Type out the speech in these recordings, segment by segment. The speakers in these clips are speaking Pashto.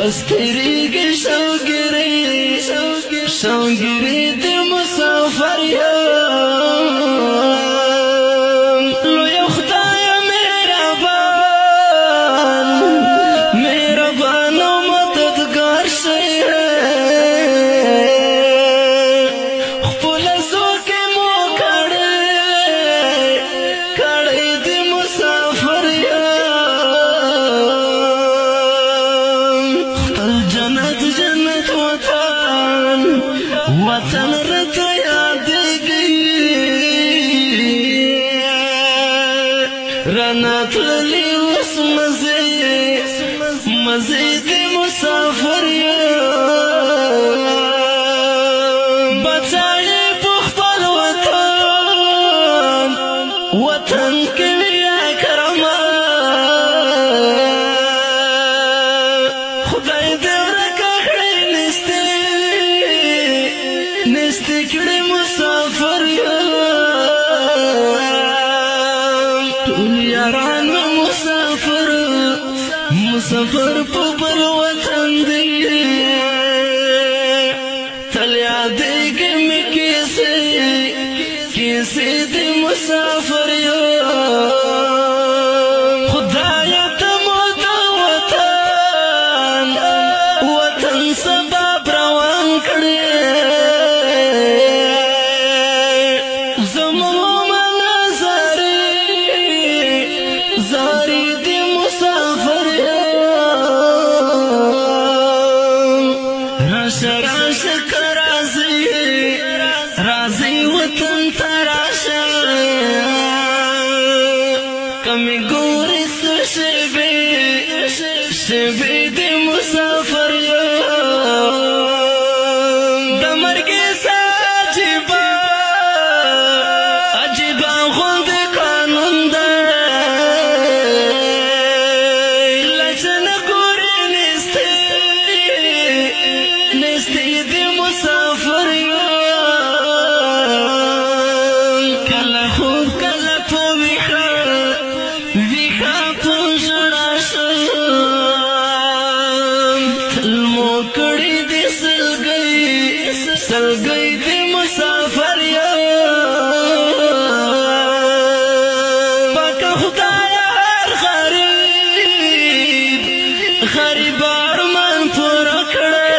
بس تیریږي شوګری د مسافر یم لوی خدای مهربان او مددگار شې خپل زوک مو کړې د مسافر یم خپل جنت وطن رته یادېږي رانه تللي اوس مزې د مسافر یم بچاړې په خپل وطن کې یا کرمه خدای دې ورکه کړې نستې کړې مسافر یم ټول یاران مسافر په بل وطن دی تل یادېږي مې کیسې د مسافر یم خدایه ته مو د وطن سبب روان کړې زاری دی مسافر راشه که راځي وطن ته راشه کمی ګورې څه شېبې دی مسافر د مرګې څه عجیبه غوندې قانون ده نستې د مسافر یم کله خوب کله په ویښه په ژړا شم تل مو کړي د سلګۍ د مسافر یم پاکه خدایه هر غریب ارمان پوره کړی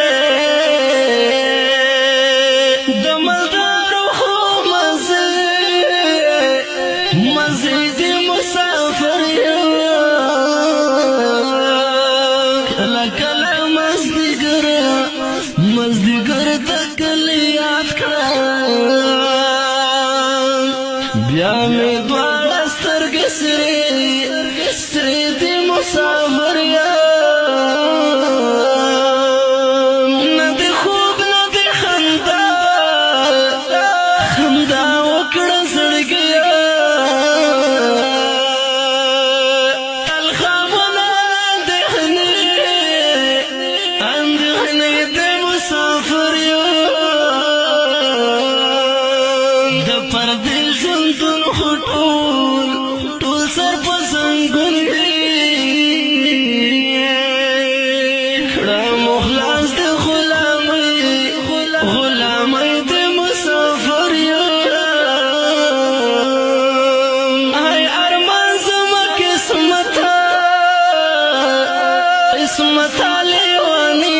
مزې د مسافر یم کله مازدیګر ته کلی یاد کړم بیا مې دواړه سترګې سرې د مسافر یم نه د خوب نه د خندا وکړه زړګیه پردې ژوندون خو ټول سر په زنګون دی کړم خلاص د غلامۍ د مسافر یم ای ارمان زما قسمت لیوانی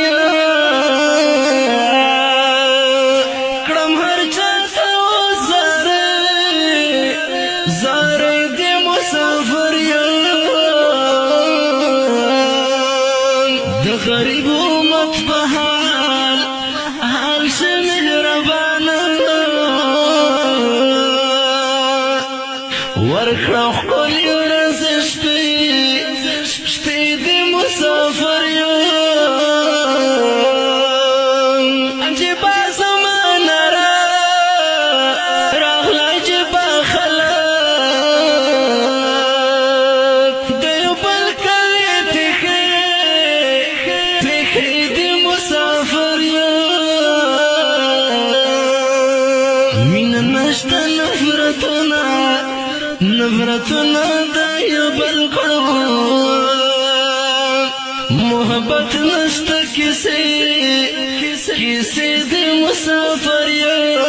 کړم هر چاته زارې د مسافر یم د غریب امت په حال شه مهربانه ورکړه ښکلې ورځې شپې د مسافر یم عجیبه زمانه راغله عجیبه خلک د یو بل کلي پېښې د مسافر یم مینه نشته نفرتونه د یو بل کړو محبت نشته کیسے کیسے دی مسافر یم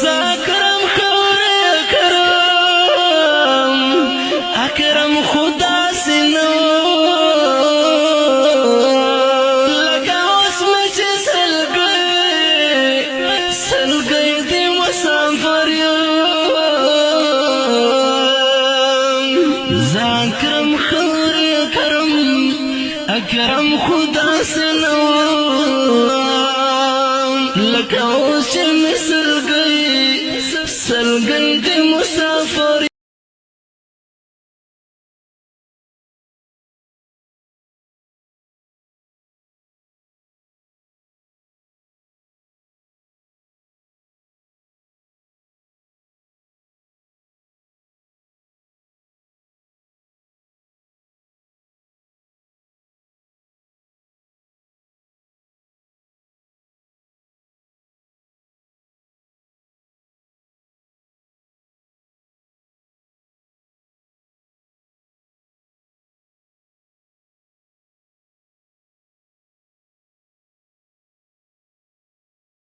زاکرم خور اکرم خدا سنو لگا اسمه چې سلګي دی مسافر یم زاکرم خور اکرم خدا سنو لکه اوس چې مصر